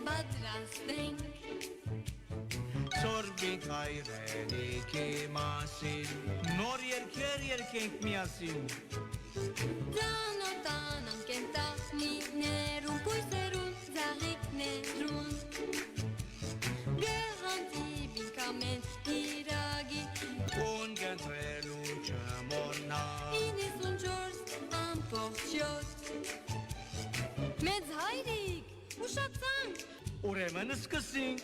պատրաստենք Սորբիկ հայրենիքի մասին Նոր երկեր երկենք միասին Ծանոթանանք կենտաղնիներուն Կույսերուն, ձաղիկներուն Գեղանտիվինք ամեն իրագի Կուն կենտրելուն չմորնա 94 ամբողջյոտ Մեծ հայրիկ, ուշացանք Ուրեմն սկսինք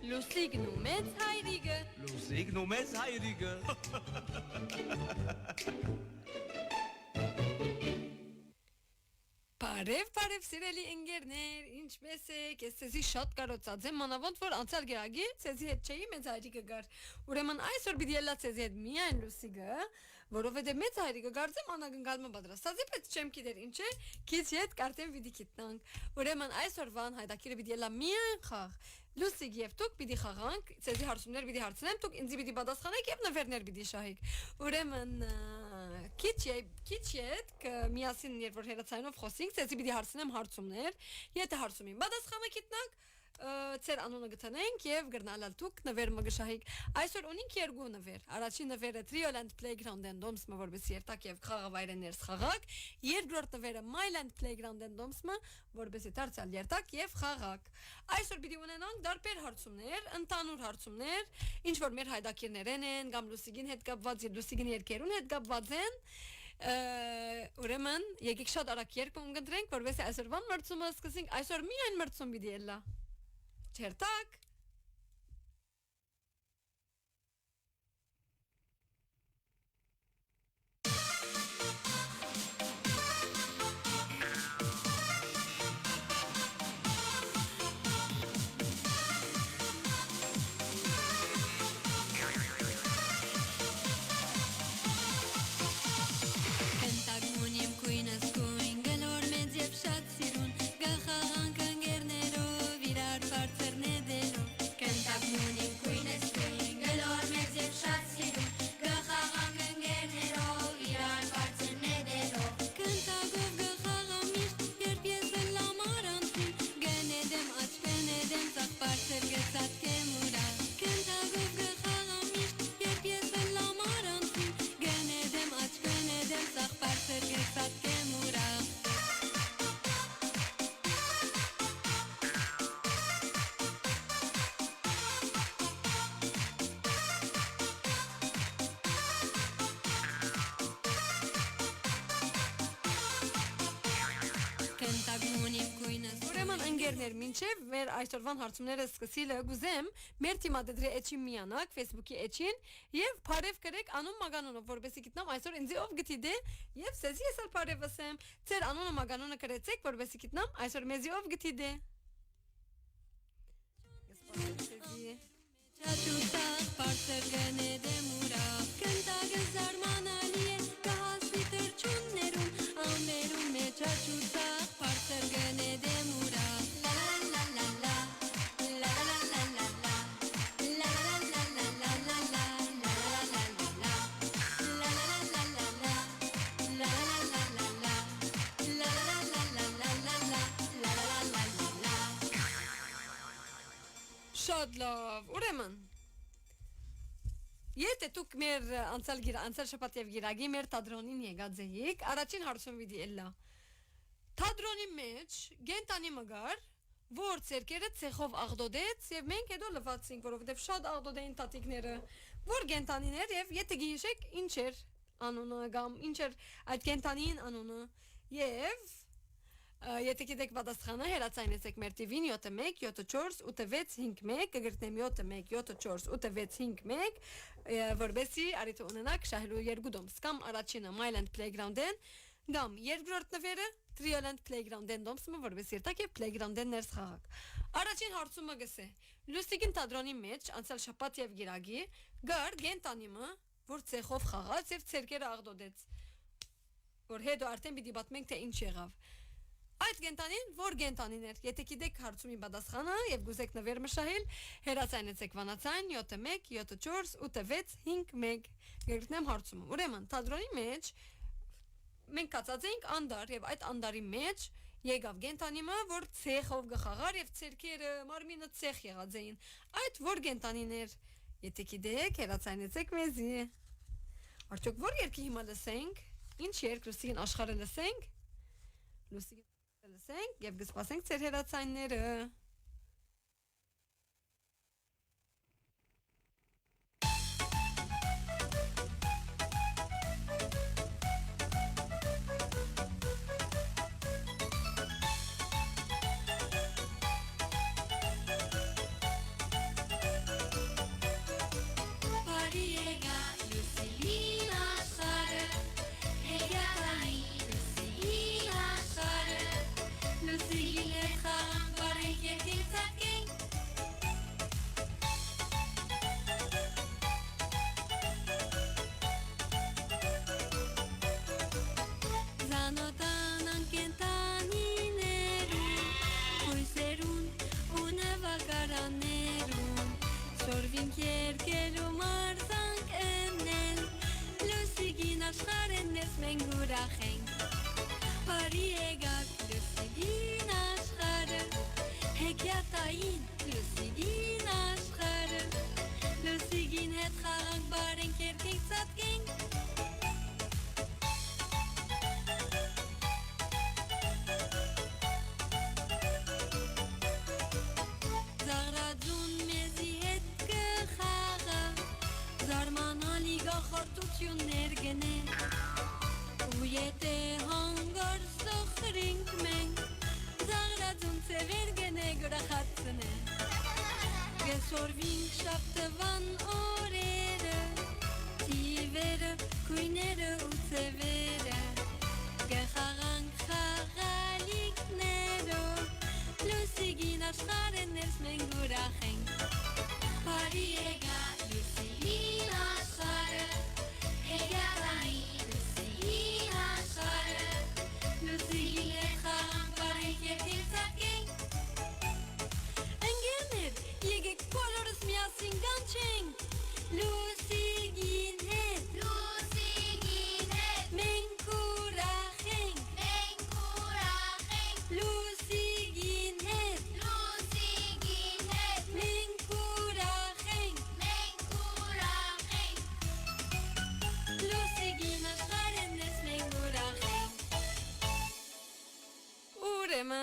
Լուսիկն ու մեծ հայրիկը Լուսիկն ու մեծ հայրիկը Բարև սիրելի ընկերներ, ինչպես եք, ես ցեզի շատ կարոցած եմ, մանավանդ որ անցյալ գերագի ցեզի հետ չէի մեծ հայրիկը գար։ Ուրեմն այսօր պիտի ելա ցեզի հետ միայն Լուսիկը, որովհետև մեծ հայրիկը գարձեմ անագնգալմը պատրաստած է, բայց չեմ գիտեր ինչ է, քիչ հետ կարտեն պիտի գիտնանք։ Ուրեմն այսօրվան հայտակիրը պիտի ելա միայն խաղ։ Լուսիկ եւ դուք պիտի խաղանք, ցեզի հարցումներ պիտի հարցնեմ, դուք ինձ պիտի պատասխանեք եւ նվերներ պիտի շահեք։ Ուրեմն քիչ հետ միասին երբ որ հերացանով խոսենք, ցեզի պիտի հարցնեմ հարցումներ, եթե հարցումին պատասխանը գիտնանք, ծեր անունը գտնենք եւ գրնալալ դուք նվեր մգշահիկ։ Այսօր ունենք երկու նվեր։ Առաջին նվերը Trioland Playground-ն դոմսը որպես երթակ եւ խաղավայրերս խաղակ, երկրորդ նվերը Myland Playground-ն դոմսը որպես դարձյալ երթակ եւ խաղակ։ Այսօր պիտի ունենանք դարբեր հարցումներ, ընդհանուր հարցումներ, ինչ որ մեր հայդակիրներեն են, կամ Լուսիկին հետ կապված, Լուսիկին երկերուն հետ կապված են։ Ուրեմն եկեք շատ արագ երկում ընտրենք, որպես այսօրվան մրցումը սկսենք։ Այսօր միայն մրցում պիտի ելա։ Չերտակ Կենտագունիմ կույնս կույն գլոր մեծ և շատ սիրուն Գախաղանք ընգերներով իրար բարձր նեդելով Կենտագունիմ կույնս կույն գլոր մեծ և շատ սիրուն Գախաղանք ընգերներով իրար բարձր նեդելով Կենտագով գխաղամիշտ երբ ես լամ արանցին Գնեդեմ աչ կնեդեմ ծաղ բարձր գծատ կեմուրա Կենտագով գխաղամիշտ երբ ես լամ արանցին Գնեդեմ աչ կնեդեմ ծաղ բարձր գծատ կեմուրա Կենտագունիմ կույնս Ուրեմն ընկերներ, մինչև մեր այսօրվան հարցումները սկսելը գուզեմ մեր թիմադրի էջին միանաք Facebook-ի էջին եւ բարև կրեք անուն մագանունով որովհետեւ գիտնամ այսօր ինձ ով գտիդե եւ սեզի եսալ բարևսեմ ծեր անունը մագանունը կրեցեք որովհետեւ գիտնամ այսօր մեզի ով գտիդե Չաչուտա բարձր գնեդեմ ուրա Կենտագը զարմանալի է կհասվի թրջուններում Ամերում մեջ չաչուտա բարձր գնեդեմ ուրա La la la la la La la la la la la La la la la la La la la la la La la la la la La la la la la La la la la la Շատ լավ ուրեմն Եթե դուք մեր անցյալ շաբաթ եւ գիրագի մեր թատրոնին եկած եք առաջին հարցում վիդի ելա Թատրոնի մեջ գենտանի մգար որ ցերկերը ցեխով աղդոդեց եւ մենք հետո լվացինք որովհետեւ շատ աղդոդեին տատիկները որ գենտանիներ եւ եթե գիշեք ինչ էր անունը կամ ինչ էր այդ գենտանին անունը եւ Եթե գիտեք պատասխանը հերացայնեցեք մեր TV-ին 71 74 8651 կգրտնեմ 71 74 8651 որբեսի արիթ ունենաք շահելու երկու դոմս կամ առաջինը Myland Playground-ն կամ երկրորդ նվերը Trioland Playground-ն դոմսը որբեսի երթակ եւ Playground-ն ներս խաղակ Առաջին հարցումը գսե Լուսիկին թատրոնի մեջ անցյալ շաբաթ եւ գիրագի գար գենտանիմը որ ցեխով խաղաց եւ ցերկերը աղդոդեց որ հետո արդեն պիտի պատմենք թե ինչ եղավ Այդ գենտանին որ գենտանին էր եթե գիտեք հարցումի պատասխանը եւ գուզեք նվեր մշահել հերացայնեցեք վանացան 71 74 8651 գերտնեմ հարցումը ուրեմն թատրոնի մեջ մենք կացած ենք անդար եւ այդ անդարի մեջ Եկավ գենտանիմը, որ ցեխով գխաղար եւ ցերկերը մարմինը ցեխ եղած էին։ Այդ որ գենտանիներ, եթե գիտեք, հերացանեցեք մեզի։ Արդյոք որ երկի հիմա լսենք, ինչ երկ լուսին աշխարհը լսենք, լուսին լսենք եւ գսպասենք ցեր հերացանները։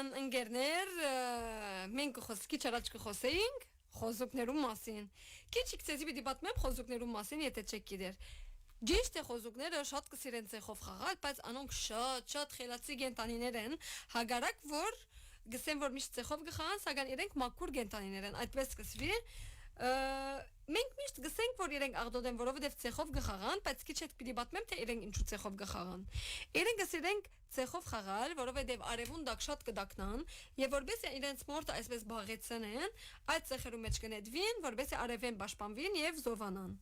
Ընկերներ, մենք խոսքի չարաճ կխոսեինք խոզուկներու մասին։ Քիչիկ ցեզի պիտի պատմեմ խոզուկներու մասին, եթե չեք գիտեր։ Ճիշտ է խոզուկները շատ կսիրեն ցեխով խաղալ, բայց անոնք շատ խելացի գենտանիներ են, հագարակ որ գսեն որ միշտ ցեխով գխաղան, սակայն իրենք մաքուր գենտանիներ են, այդպես կսվի։ Մենք միշտ գսենք որ իրենք աղդոդ են, որովհետև ցեխով գխաղան, բայց քիչ հետ պիտի պատմեմ թե իրենք ինչու ցեխով գխաղան։ Իրենք գսիրենք ցեխով խաղալ, որովհետև արևուն դակ շատ կդակնան, եւ որբեսի իրենց մորտը այսպես բաղեցնեն, այդ ցեխերու մեջ կնետվին, որբեսի արևեն պաշտպանվին եւ զովանան։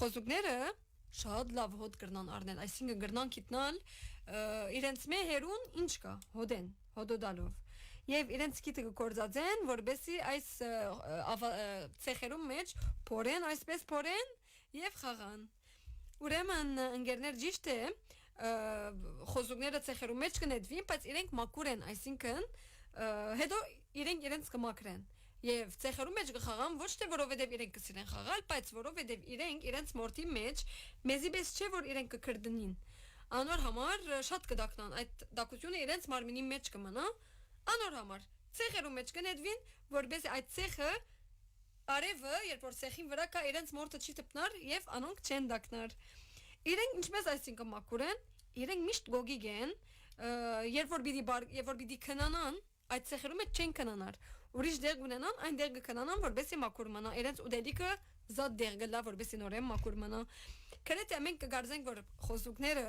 Խոզուկները շատ լավ հոդ կրնան առնել, այսինքն կրնան գիտնալ իրենց մեհերուն ինչ կա, հոդեն, հոդոդալով։ Եվ իրենց գիտը կգործածեն, որբեսի այս ցեխերում մեջ փորեն, այսպես փորեն եւ խաղան։ Ուրեմն ընկերներ ճիշտ է, խոզուկները ցեխերում մեջ կնետվին, բայց իրենք մաքուր են, այսինքն հետո իրենց կմաքրեն։ Եվ ցեխերում մեջ կխաղան ոչ թե որովհետև իրենք կսիրեն խաղալ, բայց որովհետև իրենց մորտի մեջ մեզի պես չէ որ իրենք կկրդնին։ Անոր համար շատ կդակնան, այդ դակությունը իրենց մարմինի մեջ կմնա։ Անոր համար ցեխերու մեջ կնետվին, որբեսի այդ ցեխը արևը, երբ որ ցեխին վրա կա իրենց մորտը չի տպնար եւ անոնք չեն դակնար։ Իրենք ինչպես այսինքն մաքուր են, իրենք միշտ գոգիգ են, երբ որ պիտի քնանան, այդ ցեխերու մեջ չեն քնանար։ Ուրիշ դեր ունենան, այն դեր կքնանան, որբեսի մաքուր մնա, իրենց ուդելիքը զատ դեր գլա, որբեսի նորեն մաքուր մնա։ Քրեթե մենք կգարձենք, որ խոզուկները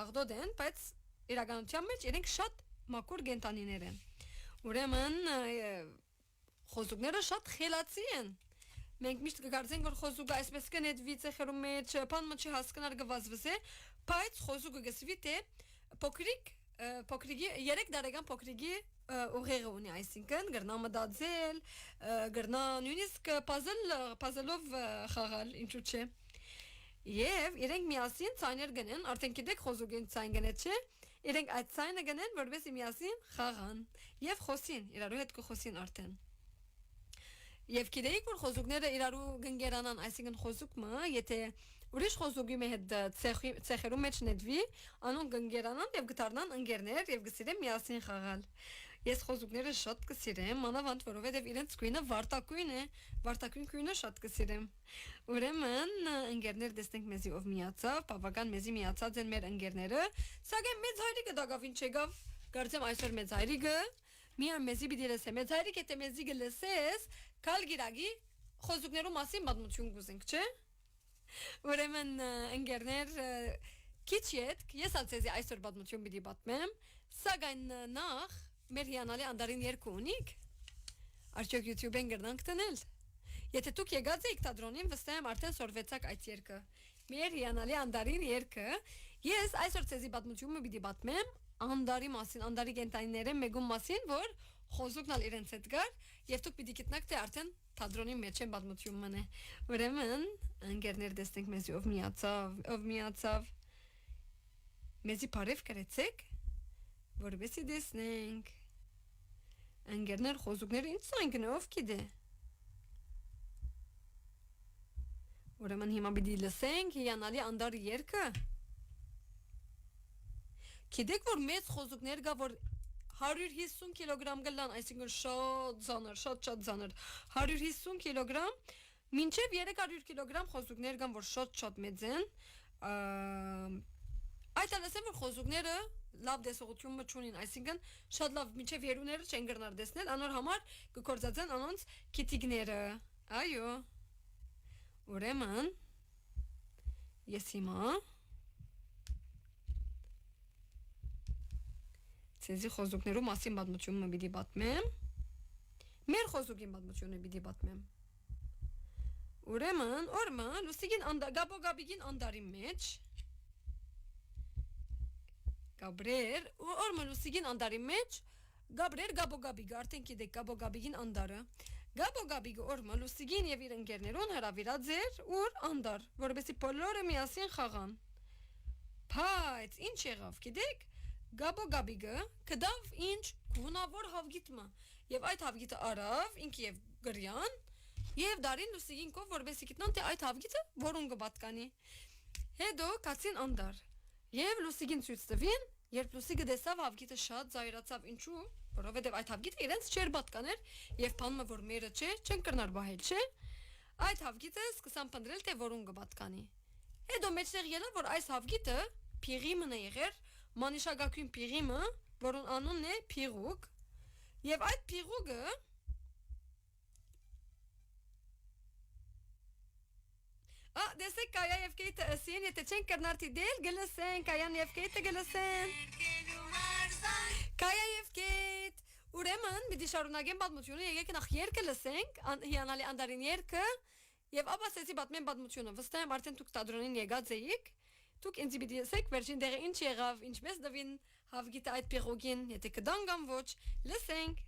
աղդոդ են, բայց իրականության մեջ իրենք շատ մաքուր գենտանիներ են։ Ուրեմն խոզուկները շատ խելացի են։ Մենք միշտ կգարձենք, որ խոզուկը այսպես կնետվի ցեխերու մեջ, բանը չի հասկանար գվազվզե, բայց խոզուկը գսվի թե փոքրիկի 3 տարեկան փոքրիկի ուղեղը ունի, այսինքն գրնա մտածել, գրնա նույնիսկ puzzle-ով խաղալ, ինչու՞ չէ։ Եվ իրենք միասին ցայներ գնեն, արդեն գիտեք խոզուկին ցայն գնեց չէ։ իրենք այդ ցայնը գնեն, որովհետեւ միասին խաղան եւ խոսին, իրարու հետ կխոսին արդեն։ Եվ գիտեիք որ խոզուկները իրարու գնգերանան, այսինքն խոզուկը, եթե ուրիշ խոզուկի հետ ցեխերու մեջ նետվի, անոնք գնգերանան եւ գտարնան ընկերներ եւ գսիրեն միասին խաղալ։ Ես խոզուկները շատ կսիրեմ, մանավանդ որովհետեւ իրենց գույնը վարտակույն է, վարտակույն գույնը շատ կսիրեմ։ Ուրեմն ընկերներ դեսնենք մեզի ով միացավ, բավական մեզի միացած են մեր ընկերները, սակայն մեծ հայրիկը դակավ ինչ եկավ, կարծեմ այսօր մեծ հայրիկը միան մեզի պիտի լսե, մեծ հայրիկ եթե մեզի գլսես, կալ գիրագի խոզուկներու մասին պատմություն գուզենք, չէ՞։ Ուրեմն ընկերներ քիչ յետ ես ասեցի այսօր պատմություն պիտի պատմեմ, սակայն նախ մեր հիանալի անդարին երկու ունիք, արդյոք YouTube-են գրնանք տնել, եթե դուք եկած եք թատրոնին, վստահ եմ արդեն սորվեցաք այդ երկը, մեր հիանալի անդարին երկը, ես այսօր ցեզի պատմությունը պիտի պատմեմ անդարի մասին, անդարի կենտանիների մեգում մասին, որ խոզուկն ալ իրենց հետ գար, եւ դուք պիտի գտնաք թե արդեն թատրոնի մեջ են պատմությունն է, ուրեմն ընկերներ տեսնենք մեզի ով միացավ, մեզի բարև կրեցեք, որովհետեւ տեսնենք ընկերներ խոզուկները ինչ ցանկն ով գիտե։ Ուրեմն հիմա պիտի լսենք հիանալի անդարի երգը։ Գիտեք որ մեծ խոզուկներ կա որ 150 կիլոգրամ գլան, այսինքն շատ ծանր, 150 կիլոգրամ, մինչև 300 կիլոգրամ խոզուկներ կան որ շատ մեծ են։ Այդ ասեմ որ խոզուկները լավ դեսողություն չունին, այսինքն շատ լավ մինչև երուները չեն գրնար դեսնել, անոր համար կկործածեն անոնց քիթիկները։ Այո։ Ուրեմն ես հիմա ցեզի խոզուկներու մասին պատմությունը պիտի պատմեմ։ Մեր խոզուկին պատմությունը պիտի պատմեմ։ Ուրեմն օրմը լուսիգին գաբոգաբիգին անդարի մեջ Գաբրեր օրմը լուսիգին անդարի մեջ Գաբրեր գաբոգաբիգ արդեն գիտեք գաբոգաբիգին անդարը Գաբոգաբիգը օրմը լուսիգին եւ իր ընկերներուն հրավիրած էր ուր անդար որովհետեւ բոլորը միասին խաղան Բայց ինչ եղավ գիտեք Գաբոգաբիգը կդավ ինչ գունավոր հավգիտը եւ այդ հավգիտը արավ ինք եւ գրյան եւ դարին լուսիգին կով որովհետեւ գիտնան թե այդ հավգիտը որուն կպատկանի հետո կացին անդար եւ լուսիգին ցույց տվին երբ լուսիգը տեսավ հավգիտը շատ զայրացավ ինչու որովհետեւ այդ հավգիտը իրենց չէր պատկաներ եւ բանը որ մերը չէ չեն կրնար բահել չէ այդ հավգիտը սկսան փնտրել թե որուն կպատկանի հետո մեջտեղ ելավ որ այս հավգիտը փիղիմն է եղեր մանիշագակույն փիղիմը որուն անունն է փիղուկ եւ այդ փիղուկը դեսեք Կայա եւ Կեյթը ասին եթե չեն կրնարտի դել գլսեն Կայան եւ Կեյթը գլսեն Կայա եւ Կեյթ ուրեմն պիտի շարունակեմ պատմությունը եկեք նախ երգը լսենք հիանալի անդարին երգը եւ ապա ասեցի պատմեմ պատմությունը վստահ եմ արդեն դուք թատրոնին եկած եք դուք ինձ պիտի ասեք վերջին դեղը ինչ եղավ ինչպես դվին հավգիտը այդ փիղուկին եթե կդան կամ ոչ լսենք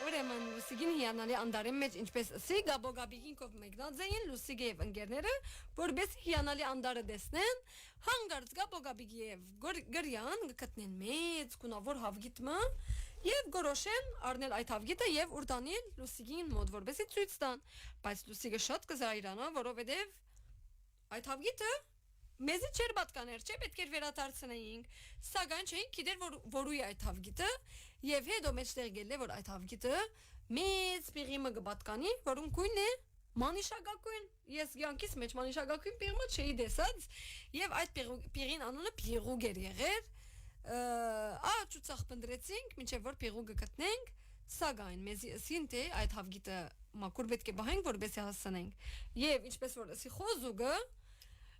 Ուրեմն Լուսիգին հիանալի անդարի մեջ ինչպես ասի Գաբոգաբիգինկով մեկնած էին Լուսիգե եւ ընկերները որպես հիանալի անդարը տեսնեն հանգարց Գաբոգաբիգի եւ գրյան գտնեն մեծ գունավոր հավգիտը եւ գորոշեն առնել այդ հավգիտը եւ ուր տանել Լուսիգին մոտ որպեսի ցույց տան բայց Լուսիգը շատ կզայրանա որովհետեւ այդ հավգիտը մեզի չեր պատկաներ, չէ՞ պետք էր վերադարձնեինք, սակայն չէին գիտեր որուի այդ հավգիտը եւ հետո մեջտեղ գելե որ այդ հավգիտը մեծ պիղիմը կպատկանի, որում գույն է մանիշագակույն, ես յանքիս մեջ մանիշագակույն պիղմը չէի տեսած եւ այդ պիղին անունը պիղուկ էր եղեր, աղջուցախ պնդրեցինք, մինչեւ որ պիղուկը գտնենք, սակայն մեզի ասին թե այդ հավգիտը մակուր պետք է բահենք, որպեսզի հասցնենք եւ ինչպես որ ասի խոզուկը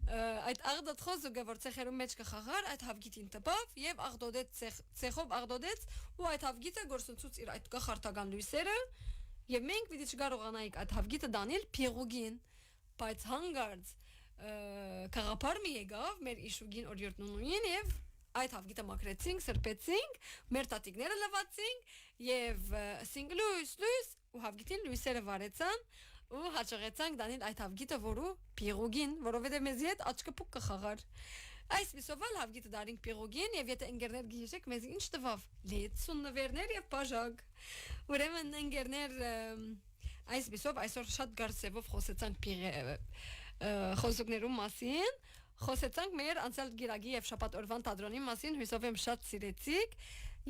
այդ աղդոտ խոզուկը որ ցեխերում մեջ կխաղար այդ հավգիտին տպավ եւ աղդոդեց ցեխով աղդոդեց ու այդ հավգիտը գործընծուց իր այդ կախարտական լույսերը եւ մենք պիտի չկարողանայինք այդ հավգիտը դանել փիղուգին բայց հանգարց կաղապար մի եկավ մեր իշուգին օրիորդ նունուին եւ այդ հավգիտը մաքրեցինք սրբեցինք մեր տատիկները լվացինք եւ ասինք լույս ու հավգիտին լույսերը վարեցան ու հաջողեցանք դանել այդ հավգիտը որու պիղուգին որովհետեւ մեզի հետ աչքը փուկ կխաղար այսպիսով ալ հավգիտը դարինք պիղուգին եւ եթե ընկերներ գիշեք մեզի ինչ տվավ լեցուն նվերներ եւ բաժակ ուրեմն ընկերներ այսպիսով այսօր շատ գարսեվով խոսեցանք խոսուկներում մասին խոսեցանք մեր անցյալ գիրագի եւ շաբաթ օրվան թատրոնի մասին հույսով եմ շատ սիրեցիք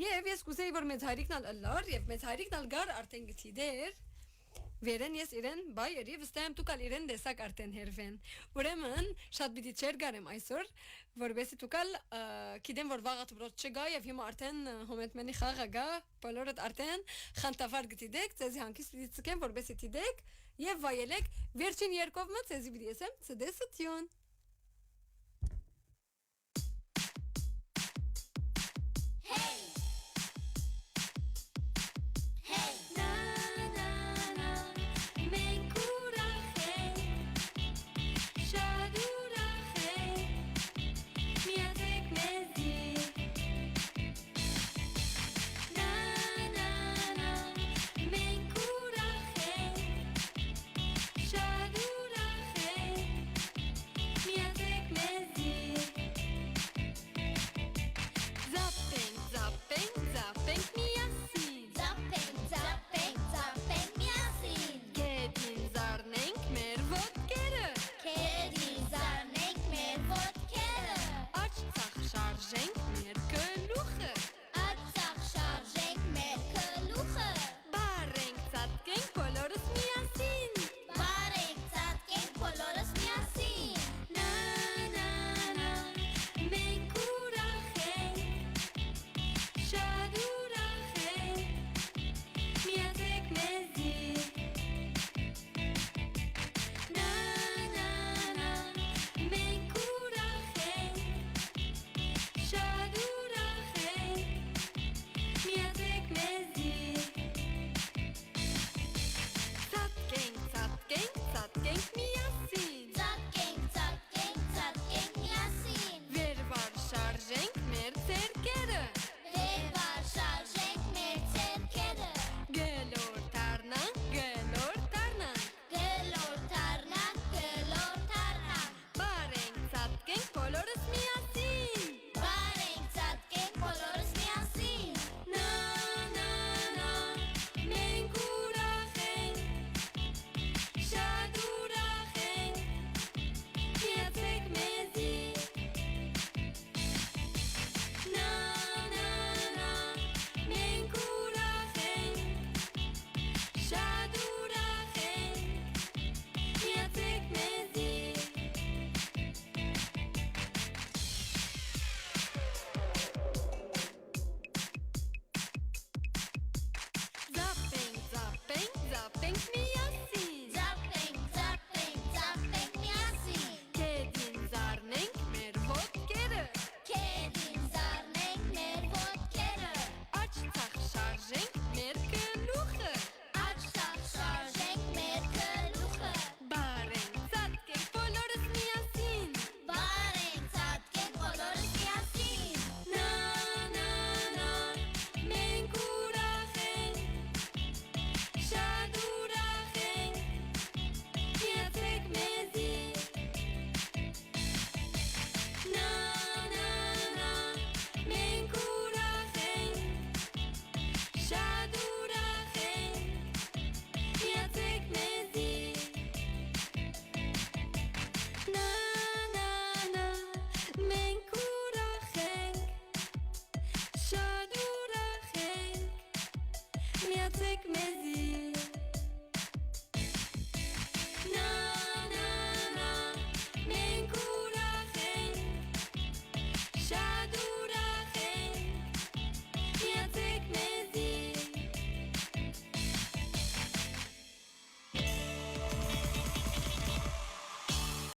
եւ ես կուզեի որ մեծ հայրիկն ալար եւ մեծ հայրիկն ալ գար արդեն գտիդեր Վերեն ես իրեն բայ երի վստահ եմ դուք ալ իրեն դեսակ արդեն հերվեն ուրեմն շատ պիտի չեր գարեմ այսօր որովհետեւ դուք ալ գիտեմ որ վաղը դրոց չգա եւ հիմա արդեն հոմենտմենի խաղը գա բոլորդ արդեն խանտավար գտիդեք ձեզի հանգիստ պիտի ցկեմ որովհետեւ դիտեք եւ վայելեք վերջին երկովը ձեզի պիտի ասեմ ցդեսություն Hey